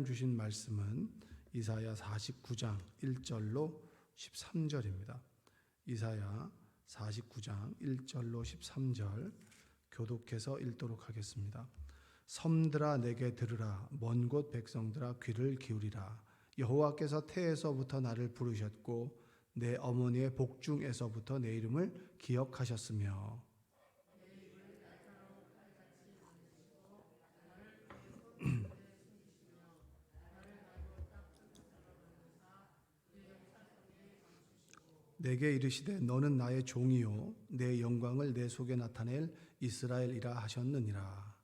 주신 말씀은 이사야 49장 1절로 13절입니다. 이사야 49장 1절로 13절 교독해서 읽도록 하겠습니다. 섬들아 내게 들으라, 먼 곳 백성들아 귀를 기울이라. 여호와께서 태에서부터 나를 부르셨고 내 어머니의 복중에서부터 내 이름을 기억하셨으며 내게 이르시되 너는 나의 종이요 내 영광을 내 속에 나타낼 이스라엘이라 하셨느니라.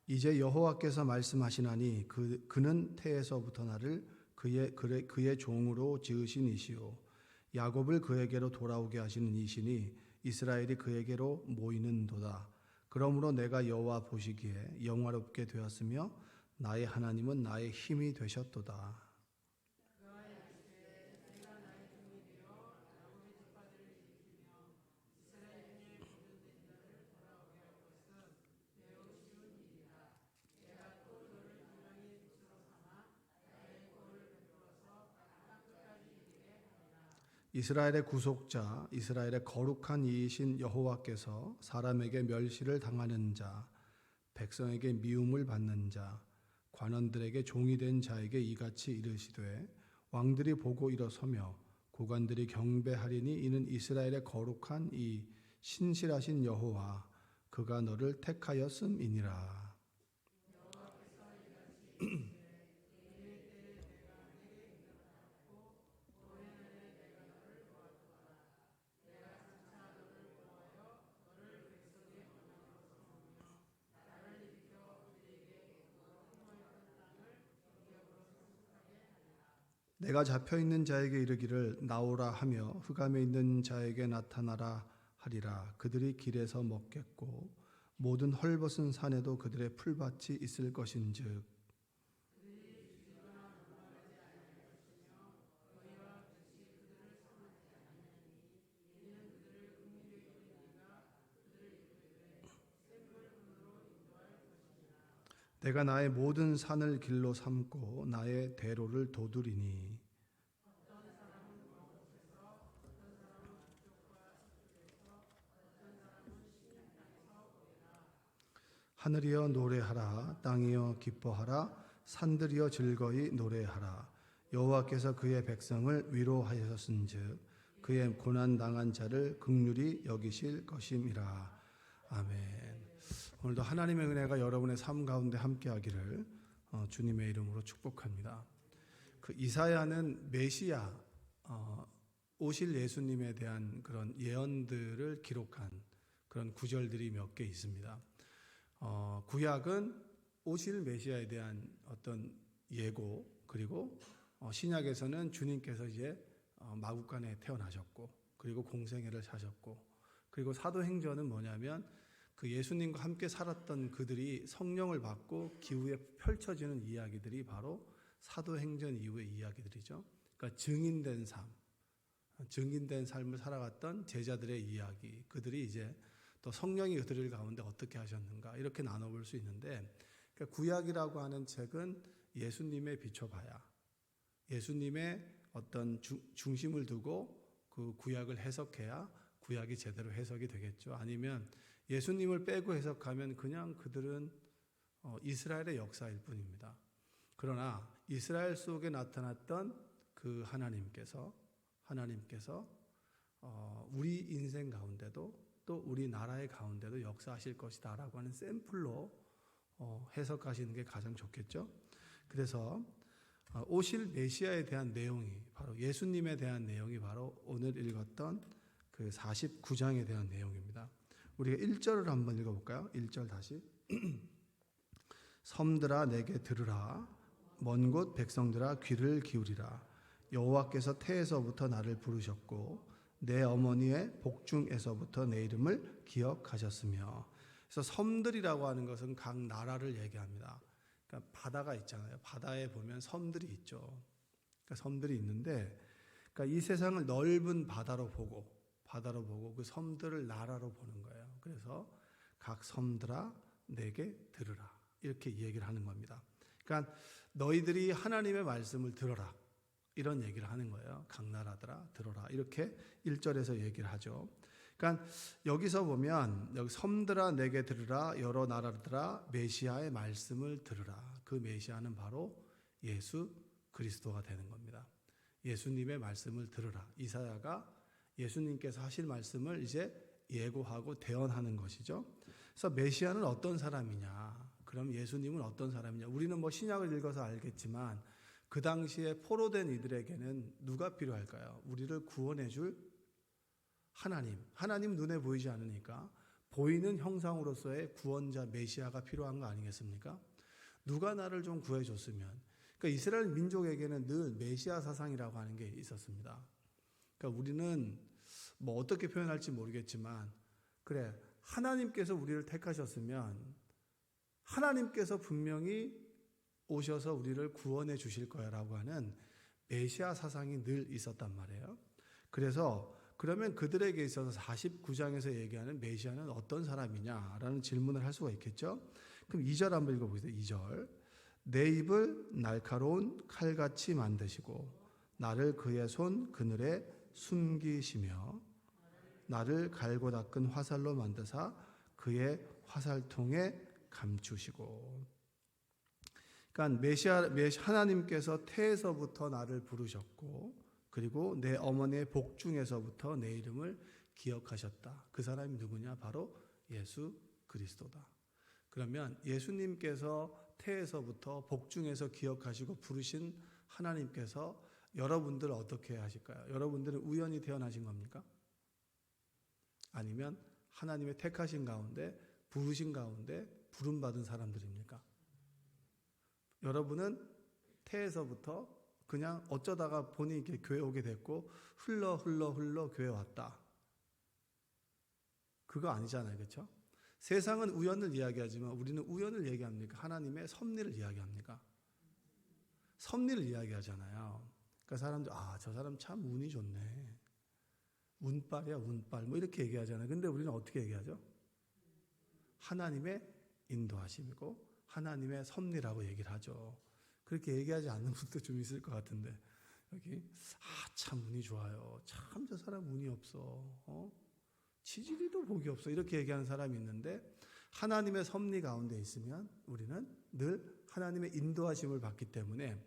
이제 여호와께서 말씀하시나니 그는 태에서부터 나를 그의 종으로 지으신 이시요 야곱을 그에게로 돌아오게 하시는 이시니 이스라엘이 그에게로 모이는도다. 그러므로 내가 여호와 보시기에 영화롭게 되었으며 나의 하나님은 나의 힘이 되셨도다. 이스라엘의 구속자, 이스라엘의 거룩한 이이신 여호와께서 사람에게 멸시를 당하는 자, 백성에게 미움을 받는 자, 관원들에게 종이 된 자에게 이같이 이르시되 왕들이 보고 일어서며 고관들이 경배하리니 이는 이스라엘의 거룩한 이 신실하신 여호와 그가 너를 택하였음이니라. 내가 잡혀있는 자에게 이르기를 나오라 하며 흑암에 있는 자에게 나타나라 하리라. 그들이 길에서 먹겠고 모든 헐벗은 산에도 그들의 풀밭이 있을 것인즉 내가 나의 모든 산을 길로 삼고 나의 대로를 도두리니 하늘이여 노래하라, 땅이여 기뻐하라, 산들이여 즐거이 노래하라. 여호와께서 그의 백성을 위로하셨은즉 그의 고난 당한 자를 긍휼히 여기실 것임이라. 아멘. 오늘도 하나님의 은혜가 여러분의 삶 가운데 함께하기를 주님의 이름으로 축복합니다. 그 이사야는 메시아 오실 예수님에 대한 그런 예언들을 기록한 그런 구절들이 몇 개 있습니다. 구약은 오실 메시아에 대한 어떤 예고, 그리고 신약에서는 주님께서 이제 마국간에 태어나셨고 그리고 공생애를 사셨고, 그리고 사도행전은 뭐냐면 그 예수님과 함께 살았던 그들이 성령을 받고 기후에 펼쳐지는 이야기들이 바로 사도행전 이후의 이야기들이죠. 그러니까 증인된 삶을 살아갔던 제자들의 이야기, 그들이 이제 또 성령이 그들 가운데 어떻게 하셨는가 이렇게 나눠볼 수 있는데, 그러니까 구약이라고 하는 책은 예수님에 비춰봐야 예수님의 어떤 중심을 두고 그 구약을 해석해야 구약이 제대로 해석이 되겠죠. 아니면 예수님을 빼고 해석하면 그냥 그들은 이스라엘의 역사일 뿐입니다. 그러나 이스라엘 속에 나타났던 그 하나님께서 우리 인생 가운데도 또 우리 나라의 가운데도 역사하실 것이다 라고 하는 샘플로 해석하시는 게 가장 좋겠죠. 그래서 오실 메시아에 대한 내용이 바로 예수님에 대한 내용이 바로 오늘 읽었던 그 49장에 대한 내용입니다. 우리가 1절을 한번 읽어볼까요? 1절 다시. 섬들아 내게 들으라, 먼 곳 백성들아 귀를 기울이라. 여호와께서 태에서부터 나를 부르셨고 내 어머니의 복중에서부터 내 이름을 기억하셨으며. 그래서 섬들이라고 하는 것은 각 나라를 얘기합니다. 그러니까 바다가 있잖아요. 바다에 보면 섬들이 있죠. 그러니까 섬들이 있는데, 그러니까 이 세상을 넓은 바다로 보고 그 섬들을 나라로 보는 거예요. 그래서 각 섬들아 내게 들으라, 이렇게 얘기를 하는 겁니다. 그러니까 너희들이 하나님의 말씀을 들어라, 이런 얘기를 하는 거예요. 각 나라들아 들어라, 이렇게 1절에서 얘기를 하죠. 그러니까 여기서 보면 여기 섬들아 내게 들으라, 여러 나라들아 메시아의 말씀을 들으라. 그 메시아는 바로 예수 그리스도가 되는 겁니다. 예수님의 말씀을 들으라. 이사야가 예수님께서 하실 말씀을 이제 예고하고 대언하는 것이죠. 그래서 메시아는 어떤 사람이냐? 그럼 예수님은 어떤 사람이냐? 우리는 뭐 신약을 읽어서 알겠지만 그 당시에 포로된 이들에게는 누가 필요할까요? 우리를 구원해 줄 하나님 눈에 보이지 않으니까 보이는 형상으로서의 구원자 메시아가 필요한 거 아니겠습니까? 누가 나를 좀 구해줬으면. 그러니까 이스라엘 민족에게는 늘 메시아 사상이라고 하는 게 있었습니다. 그러니까 우리는 뭐 어떻게 표현할지 모르겠지만, 그래, 하나님께서 우리를 택하셨으면 하나님께서 분명히 오셔서 우리를 구원해 주실 거야라고 하는 메시아 사상이 늘 있었단 말이에요. 그래서 그러면 그들에게 있어서 49장에서 얘기하는 메시아는 어떤 사람이냐라는 질문을 할 수가 있겠죠. 그럼 2절 한번 읽어보세요. 2절. 내 입을 날카로운 칼같이 만드시고 나를 그의 손 그늘에 숨기시며 나를 갈고 닦은 화살로 만드사 그의 화살통에 감추시고. 그러니까 하나님께서 태에서부터 나를 부르셨고, 그리고 내 어머니의 복중에서부터 내 이름을 기억하셨다. 그 사람이 누구냐? 바로 예수 그리스도다. 그러면 예수님께서 태에서부터 복중에서 기억하시고 부르신 하나님께서 여러분들 어떻게 하실까요? 여러분들은 우연히 태어나신 겁니까? 아니면 하나님의 택하신 가운데, 부르신 가운데 부름받은 사람들입니까? 여러분은 태에서부터 그냥 어쩌다가 본인이 이렇게 교회 오게 됐고 흘러 교회 왔다. 그거 아니잖아요. 그렇죠? 세상은 우연을 이야기하지만 우리는 우연을 얘기합니까? 하나님의 섭리를 이야기합니까? 섭리를 이야기하잖아요. 그러니까 사람들, 저 사람 참 운이 좋네. 운빨이야, 운빨. 뭐 이렇게 얘기하잖아요. 근데 우리는 어떻게 얘기하죠? 하나님의 인도하심이고 하나님의 섭리라고 얘기를 하죠. 그렇게 얘기하지 않는 분도 좀 있을 것 같은데, 여기 참 운이 좋아요. 참 저 사람 운이 없어. 치질이도 복이 없어. 이렇게 얘기하는 사람이 있는데, 하나님의 섭리 가운데 있으면 우리는 늘 하나님의 인도하심을 받기 때문에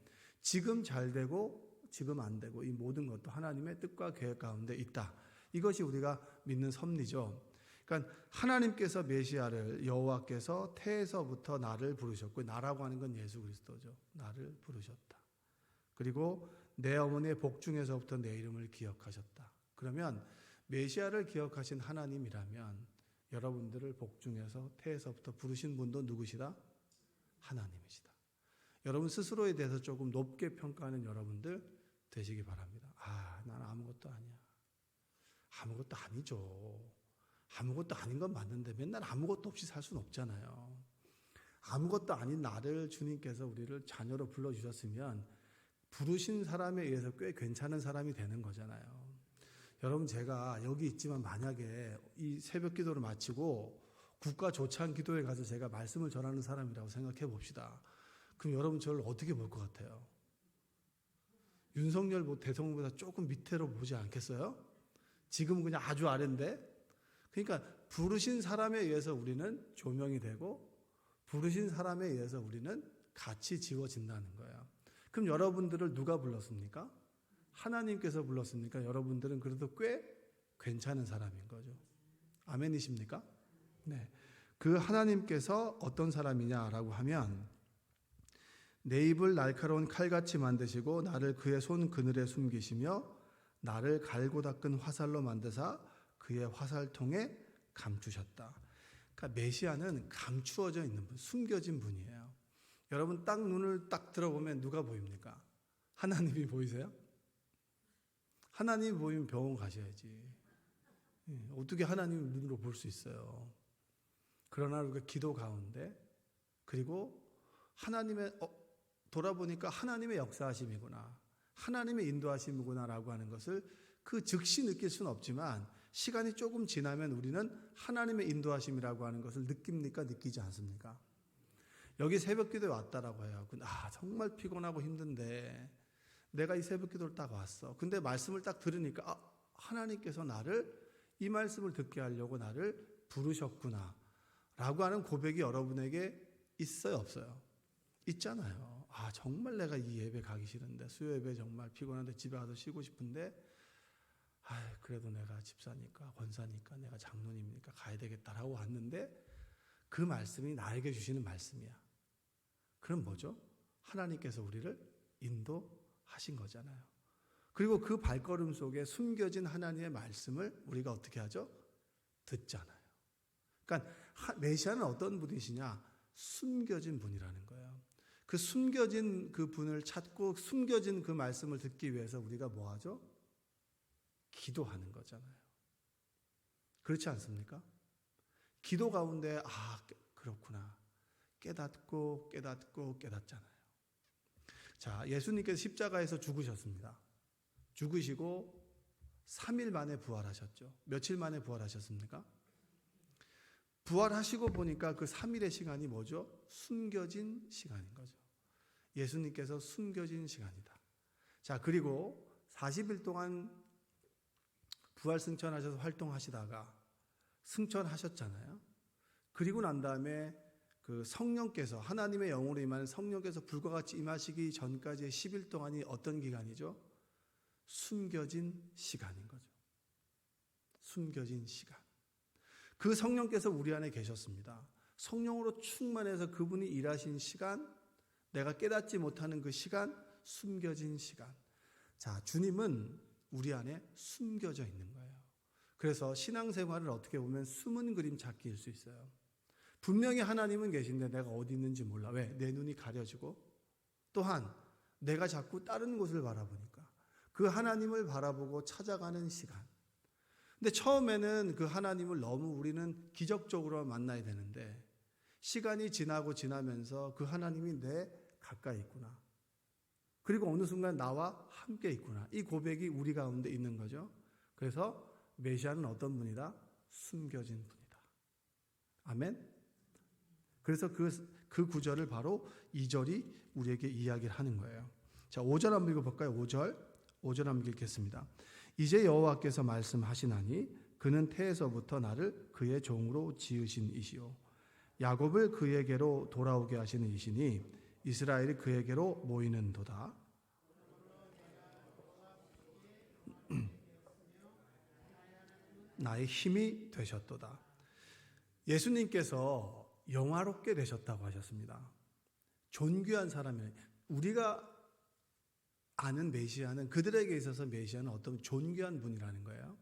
지금 잘 되고 지금 안 되고 이 모든 것도 하나님의 뜻과 계획 가운데 있다. 이것이 우리가 믿는 섭리죠. 그러니까 하나님께서 메시아를, 여호와께서 태에서부터 나를 부르셨고, 나라고 하는 건 예수 그리스도죠. 나를 부르셨다. 그리고 내 어머니의 복중에서부터 내 이름을 기억하셨다. 그러면 메시아를 기억하신 하나님이라면 여러분들을 복중에서 태에서부터 부르신 분도 누구시다? 하나님이시다. 여러분 스스로에 대해서 조금 높게 평가하는 여러분들 되시기 바랍니다. 나는 아무것도 아니야. 아무것도 아니죠. 아무것도 아닌 건 맞는데 맨날 아무것도 없이 살 수는 없잖아요. 아무것도 아닌 나를 주님께서 우리를 자녀로 불러주셨으면 부르신 사람에 의해서 꽤 괜찮은 사람이 되는 거잖아요. 여러분, 제가 여기 있지만 만약에 이 새벽 기도를 마치고 국가 조찬 기도에 가서 제가 말씀을 전하는 사람이라고 생각해 봅시다. 그럼 여러분 저를 어떻게 볼 것 같아요? 윤석열 대통령보다 조금 밑으로 보지 않겠어요? 지금은 그냥 아주 아래인데. 그러니까 부르신 사람에 의해서 우리는 조명이 되고 부르신 사람에 의해서 우리는 같이 지워진다는 거예요. 그럼 여러분들을 누가 불렀습니까? 하나님께서 불렀으니까 여러분들은 그래도 꽤 괜찮은 사람인 거죠. 아멘이십니까? 네. 그 하나님께서 어떤 사람이냐라고 하면 내 입을 날카로운 칼같이 만드시고 나를 그의 손 그늘에 숨기시며 나를 갈고 닦은 화살로 만드사 그의 화살통에 감추셨다. 그러니까 메시아는 감추어져 있는 분, 숨겨진 분이에요. 여러분 딱 눈을 딱 들어보면 누가 보입니까? 하나님이 보이세요? 하나님이 보이면 병원 가셔야지. 어떻게 하나님을 눈으로 볼 수 있어요? 그러나 우리가 기도 가운데, 그리고 하나님의 돌아보니까 하나님의 역사하심이구나, 하나님의 인도하심이구나라고 하는 것을 그 즉시 느낄 수는 없지만 시간이 조금 지나면 우리는 하나님의 인도하심이라고 하는 것을 느낍니까? 느끼지 않습니까? 여기 새벽기도에 왔다라고 해요. 정말 피곤하고 힘든데 내가 이 새벽기도를 딱 왔어. 근데 말씀을 딱 들으니까 하나님께서 나를 이 말씀을 듣게 하려고 나를 부르셨구나 라고 하는 고백이 여러분에게 있어요, 없어요? 있잖아요. 정말 내가 이 예배 가기 싫은데, 수요 예배 정말 피곤한데 집에 가서 쉬고 싶은데 그래도 내가 집사니까 권사니까 내가 장로님이니까 가야 되겠다라고 왔는데 그 말씀이 나에게 주시는 말씀이야. 그럼 뭐죠? 하나님께서 우리를 인도하신 거잖아요. 그리고 그 발걸음 속에 숨겨진 하나님의 말씀을 우리가 어떻게 하죠? 듣잖아요. 그러니까 메시아는 어떤 분이시냐? 숨겨진 분이라는 거예요. 그 숨겨진 그 분을 찾고 숨겨진 그 말씀을 듣기 위해서 우리가 뭐 하죠? 기도하는 거잖아요. 그렇지 않습니까? 기도 가운데 그렇구나 깨닫고 깨닫잖아요. 자, 예수님께서 십자가에서 죽으셨습니다. 죽으시고 3일 만에 부활하셨죠. 며칠 만에 부활하셨습니까? 부활하시고 보니까 그 3일의 시간이 뭐죠? 숨겨진 시간인 거죠. 예수님께서 숨겨진 시간이다. 자, 그리고 40일 동안 부활 승천하셔서 활동하시다가 승천하셨잖아요. 그리고 난 다음에 그 성령께서, 하나님의 영으로 임하는 성령께서 불과 같이 임하시기 전까지의 10일 동안이 어떤 기간이죠? 숨겨진 시간인 거죠. 숨겨진 시간. 그 성령께서 우리 안에 계셨습니다. 성령으로 충만해서 그분이 일하신 시간, 내가 깨닫지 못하는 그 시간, 숨겨진 시간. 자, 주님은 우리 안에 숨겨져 있는 거예요. 그래서 신앙생활을 어떻게 보면 숨은 그림 찾기일 수 있어요. 분명히 하나님은 계신데 내가 어디 있는지 몰라. 왜? 내 눈이 가려지고, 또한 내가 자꾸 다른 곳을 바라보니까 그 하나님을 바라보고 찾아가는 시간. 근데 처음에는 그 하나님을 너무 우리는 기적적으로 만나야 되는데 시간이 지나면서 그 하나님이 내 가까이 있구나. 그리고 어느 순간 나와 함께 있구나. 이 고백이 우리 가운데 있는 거죠. 그래서 메시아는 어떤 분이다? 숨겨진 분이다. 아멘? 그래서 그 구절을 바로 2절이 우리에게 이야기를 하는 거예요. 자, 5절 한번 읽어볼까요? 5절 한번 읽겠습니다. 이제 여호와께서 말씀하시나니 그는 태에서부터 나를 그의 종으로 지으신 이시요 야곱을 그에게로 돌아오게 하시는 이시니 이스라엘이 그에게로 모이는도다. 나의 힘이 되셨도다. 예수님께서 영화롭게 되셨다고 하셨습니다. 존귀한 사람이에요. 우리가 아는 메시아는, 그들에게 있어서 메시아는 어떤 존귀한 분이라는 거예요.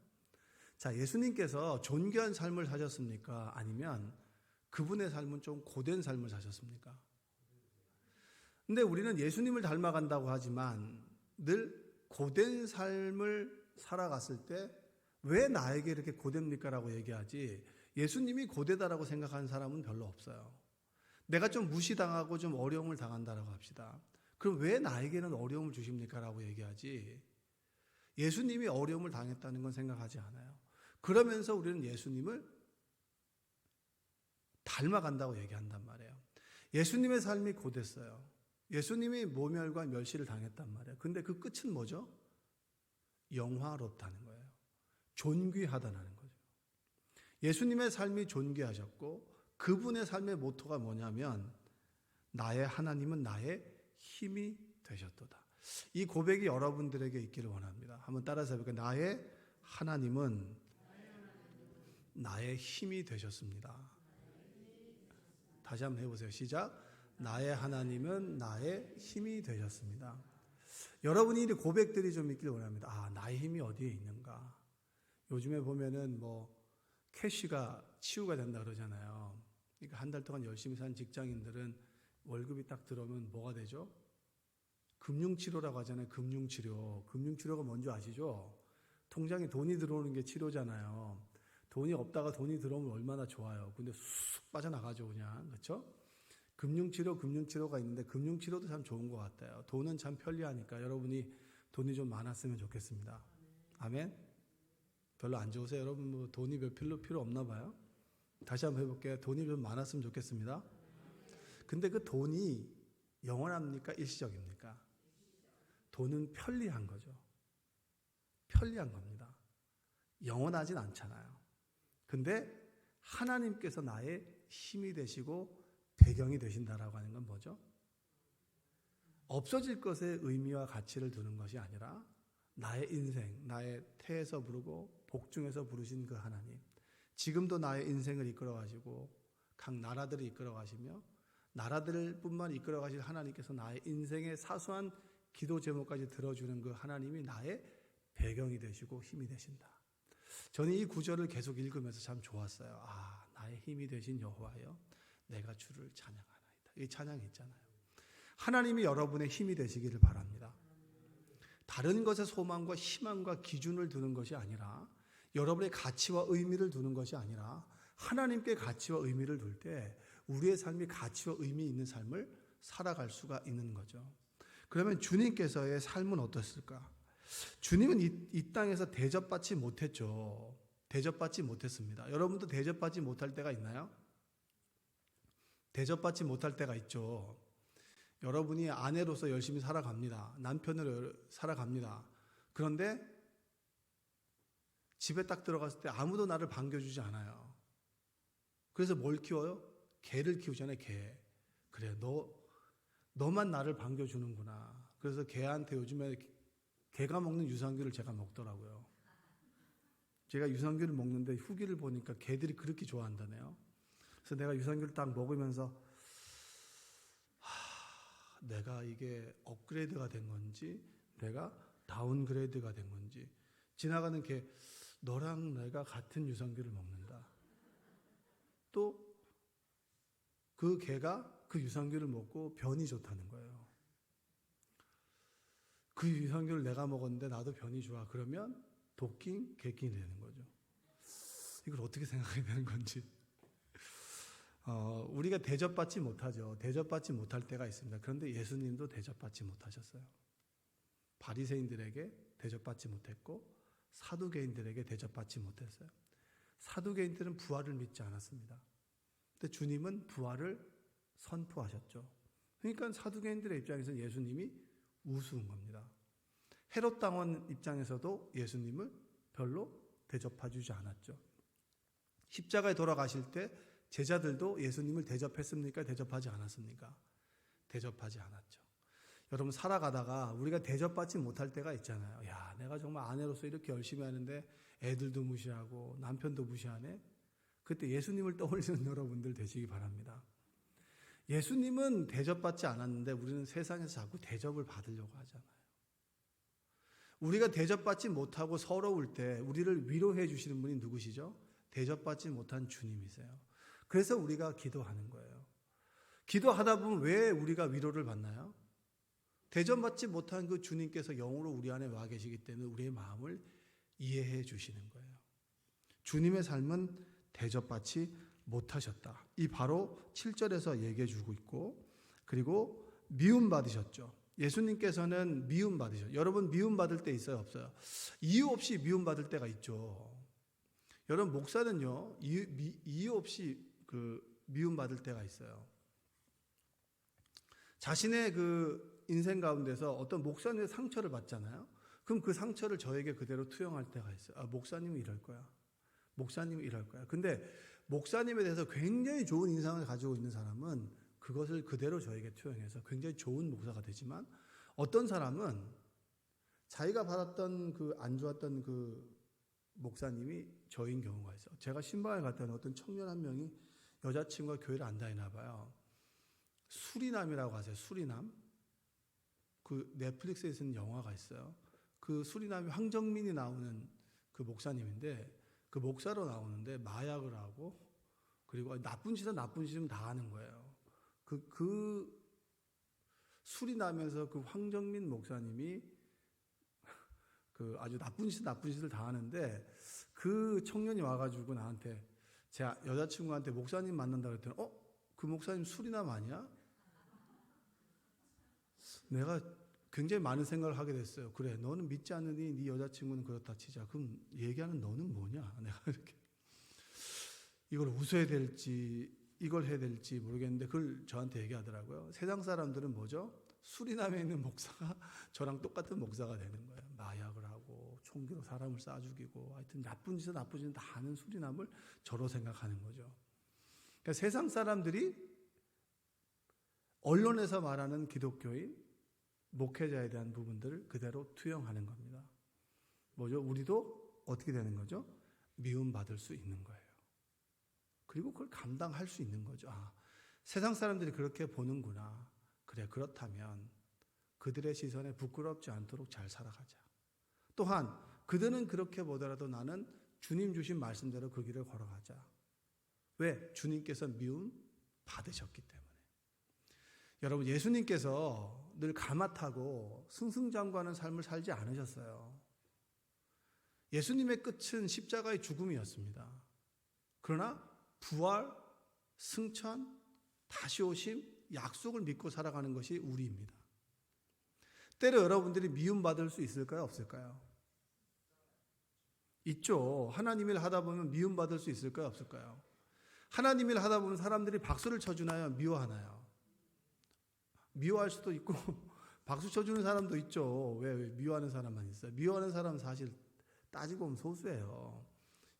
자, 예수님께서 존귀한 삶을 사셨습니까? 아니면 그분의 삶은 좀 고된 삶을 사셨습니까? 근데 우리는 예수님을 닮아간다고 하지만 늘 고된 삶을 살아갔을 때 왜 나에게 이렇게 고됩니까? 라고 얘기하지, 예수님이 고되다라고 생각하는 사람은 별로 없어요. 내가 좀 무시당하고 좀 어려움을 당한다라고 합시다. 그럼 왜 나에게는 어려움을 주십니까? 라고 얘기하지, 예수님이 어려움을 당했다는 건 생각하지 않아요. 그러면서 우리는 예수님을 닮아간다고 얘기한단 말이에요. 예수님의 삶이 고됐어요. 예수님이 모멸과 멸시를 당했단 말이에요. 근데 그 끝은 뭐죠? 영화롭다는 거예요. 존귀하다는 거죠. 예수님의 삶이 존귀하셨고 그분의 삶의 모토가 뭐냐면 나의 하나님은 나의 힘이 되셨도다. 이 고백이 여러분들에게 있기를 원합니다. 한번 따라서 해볼까요? 나의 하나님은 나의 힘이 되셨습니다. 다시 한번 해보세요. 시작. 나의 하나님은 나의 힘이 되셨습니다. 여러분이 이 고백들이 좀 있기를 원합니다. 나의 힘이 어디에 있는가? 요즘에 보면은 캐시가 치유가 된다 그러잖아요. 그러니까 한 달 동안 열심히 산 직장인들은 월급이 딱 들어오면 뭐가 되죠? 금융치료라고 하잖아요. 금융치료. 금융치료가 뭔지 아시죠? 통장에 돈이 들어오는 게 치료잖아요. 돈이 없다가 돈이 들어오면 얼마나 좋아요. 근데 쑥 빠져나가죠, 그냥. 그렇죠? 금융치료가 있는데 금융치료도 참 좋은 것 같아요. 돈은 참 편리하니까 여러분이 돈이 좀 많았으면 좋겠습니다. 아멘? 별로 안 좋으세요? 여러분 뭐 돈이 별로 필요 없나 봐요? 다시 한번 해볼게요. 돈이 좀 많았으면 좋겠습니다. 근데 그 돈이 영원합니까? 일시적입니까? 돈은 편리한 거죠. 편리한 겁니다. 영원하진 않잖아요. 근데 하나님께서 나의 힘이 되시고 배경이 되신다라고 하는 건 뭐죠? 없어질 것에 의미와 가치를 두는 것이 아니라 나의 인생, 나의 태에서 부르고 복중에서 부르신 그 하나님, 지금도 나의 인생을 이끌어가시고 각 나라들을 이끌어가시며 나라들 뿐만 이끌어가실 하나님께서 나의 인생의 사소한 기도 제목까지 들어주는 그 하나님이 나의 배경이 되시고 힘이 되신다. 저는 이 구절을 계속 읽으면서 참 좋았어요. 아, 나의 힘이 되신 여호와여, 내가 주를 찬양하나이다. 이 찬양이 있잖아요. 하나님이 여러분의 힘이 되시기를 바랍니다. 다른 것에 소망과 희망과 기준을 두는 것이 아니라, 여러분의 가치와 의미를 두는 것이 아니라 하나님께 가치와 의미를 둘 때 우리의 삶이 가치와 의미 있는 삶을 살아갈 수가 있는 거죠. 그러면 주님께서의 삶은 어떻을까? 주님은 이 땅에서 대접받지 못했죠. 대접받지 못했습니다. 여러분도 대접받지 못할 때가 있나요? 대접받지 못할 때가 있죠. 여러분이 아내로서 열심히 살아갑니다. 남편으로 살아갑니다. 그런데 집에 딱 들어갔을 때 아무도 나를 반겨주지 않아요. 그래서 뭘 키워요? 개를 키우잖아요. 개. 그래, 너만 나를 반겨주는구나. 그래서 개한테 요즘에 개가 먹는 유산균을 제가 먹더라고요. 제가 유산균을 먹는데 후기를 보니까 개들이 그렇게 좋아한다네요. 그래서 내가 유산균을 딱 먹으면서 내가 이게 업그레이드가 된 건지 내가 다운그레이드가 된 건지, 지나가는 개, 너랑 내가 같은 유산균을 먹는다. 또 그 개가 그 유산균을 먹고 변이 좋다는 거예요. 그 유산균을 내가 먹었는데 나도 변이 좋아. 그러면 도끼, 개끼이 되는 거죠. 이걸 어떻게 생각해야 되는 건지. 우리가 대접받지 못하죠. 대접받지 못할 때가 있습니다. 그런데 예수님도 대접받지 못하셨어요. 바리새인들에게 대접받지 못했고 사두개인들에게 대접받지 못했어요. 사두개인들은 부활을 믿지 않았습니다. 근데 주님은 부활을 선포하셨죠. 그러니까 사두개인들의 입장에서는 예수님이 우스운 겁니다. 헤롯 왕원 입장에서도 예수님을 별로 대접해주지 않았죠. 십자가에 돌아가실 때 제자들도 예수님을 대접했습니까? 대접하지 않았습니까? 대접하지 않았죠. 여러분, 살아가다가 우리가 대접받지 못할 때가 있잖아요. 야, 내가 정말 아내로서 이렇게 열심히 하는데 애들도 무시하고 남편도 무시하네. 그때 예수님을 떠올리는 여러분들 되시기 바랍니다. 예수님은 대접받지 않았는데 우리는 세상에서 자꾸 대접을 받으려고 하잖아요. 우리가 대접받지 못하고 서러울 때 우리를 위로해 주시는 분이 누구시죠? 대접받지 못한 주님이세요. 그래서 우리가 기도하는 거예요. 기도하다 보면 왜 우리가 위로를 받나요? 대접받지 못한 그 주님께서 영으로 우리 안에 와 계시기 때문에 우리의 마음을 이해해 주시는 거예요. 주님의 삶은 대접받지 못하셨다. 이 바로 7절에서 얘기해 주고 있고, 그리고 미움받으셨죠. 예수님께서는 미움받으셨죠. 여러분, 미움받을 때 있어요, 없어요? 이유 없이 미움받을 때가 있죠. 여러분, 목사는요, 이유 없이 미움받을 때가 있어요. 자신의 그 인생 가운데서 어떤 목사님의 상처를 받잖아요. 그럼 그 상처를 저에게 그대로 투영할 때가 있어요. 아, 목사님은 이럴 거야. 목사님은 이럴 거야. 근데 목사님에 대해서 굉장히 좋은 인상을 가지고 있는 사람은 그것을 그대로 저에게 투영해서 굉장히 좋은 목사가 되지만, 어떤 사람은 자기가 받았던 그 안 좋았던 그 목사님이 저인 경우가 있어요. 제가 신방에 갔더니 어떤 청년 한 명이 여자친구가 교회를 안 다니나 봐요. 수리남이라고 아세요? 수리남? 그 넷플릭스에 있는 영화가 있어요. 그 수리남이 황정민이 나오는 그 목사님인데, 그 목사로 나오는데 마약을 하고, 그리고 나쁜 짓은 다 하는 거예요. 그 수리남에서 그 황정민 목사님이 그 아주 나쁜 짓을 다 하는데, 그 청년이 와가지고 나한테, 제 여자친구한테 목사님 만난다고 했더니, 그 목사님 수리남 아니야? 내가 굉장히 많은 생각을 하게 됐어요. 그래, 너는 믿지 않느니 네 여자친구는 그렇다 치자. 그럼 얘기하는 너는 뭐냐? 내가 이렇게 이걸 웃어야 될지 이걸 해야 될지 모르겠는데 그걸 저한테 얘기하더라고요. 세상 사람들은 뭐죠? 수리남에 있는 목사가 저랑 똑같은 목사가 되는 거예요. 마약을 하고 총기로 사람을 쏴 죽이고 하여튼 나쁜 짓은 다 하는 수리남을 저로 생각하는 거죠. 그러니까 세상 사람들이 언론에서 말하는 기독교인 목회자에 대한 부분들을 그대로 투영하는 겁니다. 뭐죠? 우리도 어떻게 되는 거죠? 미움받을 수 있는 거예요. 그리고 그걸 감당할 수 있는 거죠. 아, 세상 사람들이 그렇게 보는구나. 그래, 그렇다면 그들의 시선에 부끄럽지 않도록 잘 살아가자. 또한 그들은 그렇게 보더라도 나는 주님 주신 말씀대로 그 길을 걸어가자. 왜? 주님께서 미움 받으셨기 때문에. 여러분, 예수님께서 늘 가마타고 승승장구하는 삶을 살지 않으셨어요. 예수님의 끝은 십자가의 죽음이었습니다. 그러나 부활, 승천, 다시 오심, 약속을 믿고 살아가는 것이 우리입니다. 때로 여러분들이 미움받을 수 있을까요? 없을까요? 있죠. 하나님 일 하다 보면 미움받을 수 있을까요? 없을까요? 하나님 일 하다 보면 사람들이 박수를 쳐주나요? 미워하나요? 미워할 수도 있고 박수 쳐주는 사람도 있죠. 왜 미워하는 사람만 있어요? 미워하는 사람은 사실 따지고 보면 소수예요.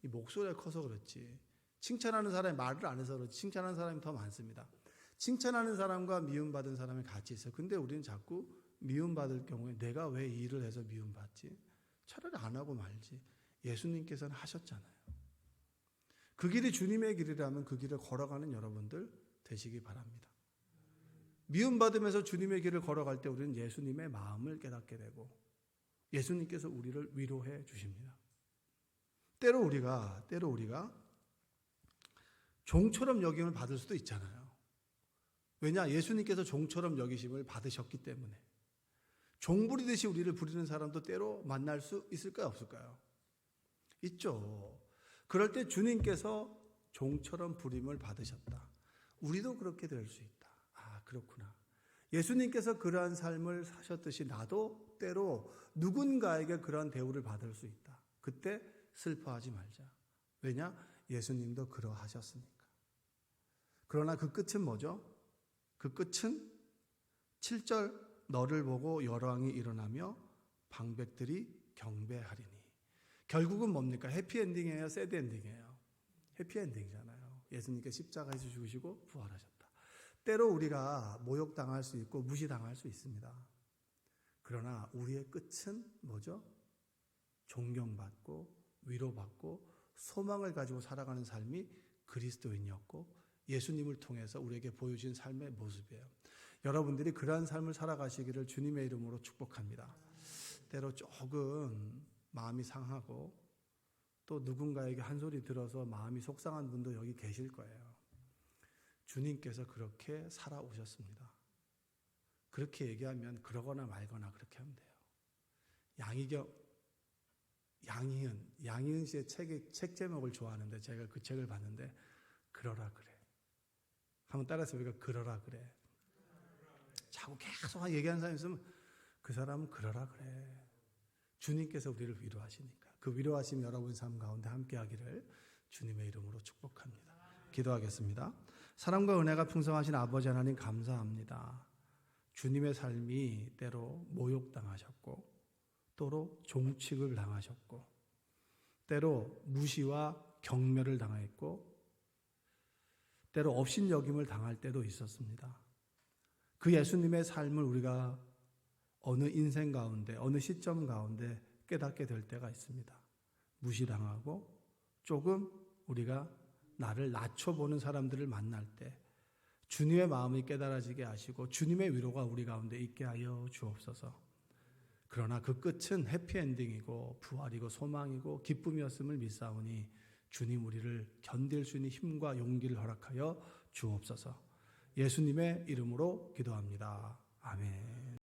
이 목소리가 커서 그렇지. 칭찬하는 사람이 말을 안 해서 그렇지 칭찬하는 사람이 더 많습니다. 칭찬하는 사람과 미움받은 사람이 같이 있어요. 근데 우리는 자꾸 미움받을 경우에 내가 왜 이 일을 해서 미움받지? 차라리 안 하고 말지. 예수님께서는 하셨잖아요. 그 길이 주님의 길이라면 그 길을 걸어가는 여러분들 되시기 바랍니다. 미움받으면서 주님의 길을 걸어갈 때 우리는 예수님의 마음을 깨닫게 되고 예수님께서 우리를 위로해 주십니다. 때로 우리가 종처럼 여김을 받을 수도 있잖아요. 왜냐? 예수님께서 종처럼 여기심을 받으셨기 때문에. 종 부리듯이 우리를 부리는 사람도 때로 만날 수 있을까요? 없을까요? 있죠. 그럴 때 주님께서 종처럼 부림을 받으셨다. 우리도 그렇게 될 수 있다. 아, 그렇구나. 예수님께서 그러한 삶을 사셨듯이 나도 때로 누군가에게 그러한 대우를 받을 수 있다. 그때 슬퍼하지 말자. 왜냐? 예수님도 그러하셨으니까. 그러나 그 끝은 뭐죠? 그 끝은 7절 너를 보고 여러 왕이 일어나며 방백들이 경배하리니. 결국은 뭡니까? 해피엔딩이에요? 새드엔딩이에요? 해피엔딩이잖아요. 예수님께 십자가에서 죽으시고 부활하셨다. 때로 우리가 모욕당할 수 있고 무시당할 수 있습니다. 그러나 우리의 끝은 뭐죠? 존경받고 위로받고 소망을 가지고 살아가는 삶이 그리스도인이었고 예수님을 통해서 우리에게 보여준 삶의 모습이에요. 여러분들이 그러한 삶을 살아가시기를 주님의 이름으로 축복합니다. 때로 조금 마음이 상하고 또 누군가에게 한 소리 들어서 마음이 속상한 분도 여기 계실 거예요. 주님께서 그렇게 살아오셨습니다. 그렇게 얘기하면 그러거나 말거나 그렇게 하면 돼요. 양희은 씨의 책 제목을 좋아하는데 제가 그 책을 봤는데 그러라 그래. 한번 따라서 우리가 그러라 그래. 자꾸 계속 얘기하는 사람이 있으면 그 사람은 그러라 그래. 주님께서 우리를 위로하시니까 그 위로하심 여러분 삶 가운데 함께하기를 주님의 이름으로 축복합니다. 기도하겠습니다. 사랑과 은혜가 풍성하신 아버지 하나님 감사합니다. 주님의 삶이 때로 모욕당하셨고 또로 종칙을 당하셨고 때로 무시와 경멸을 당했고 때로 업신여김을 당할 때도 있었습니다. 그 예수님의 삶을 우리가 어느 인생 가운데 어느 시점 가운데 깨닫게 될 때가 있습니다. 무시당하고 조금 우리가 나를 낮춰보는 사람들을 만날 때 주님의 마음이 깨달아지게 하시고 주님의 위로가 우리 가운데 있게 하여 주옵소서. 그러나 그 끝은 해피엔딩이고 부활이고 소망이고 기쁨이었음을 믿사오니 주님 우리를 견딜 수 있는 힘과 용기를 허락하여 주옵소서. 예수님의 이름으로 기도합니다. 아멘.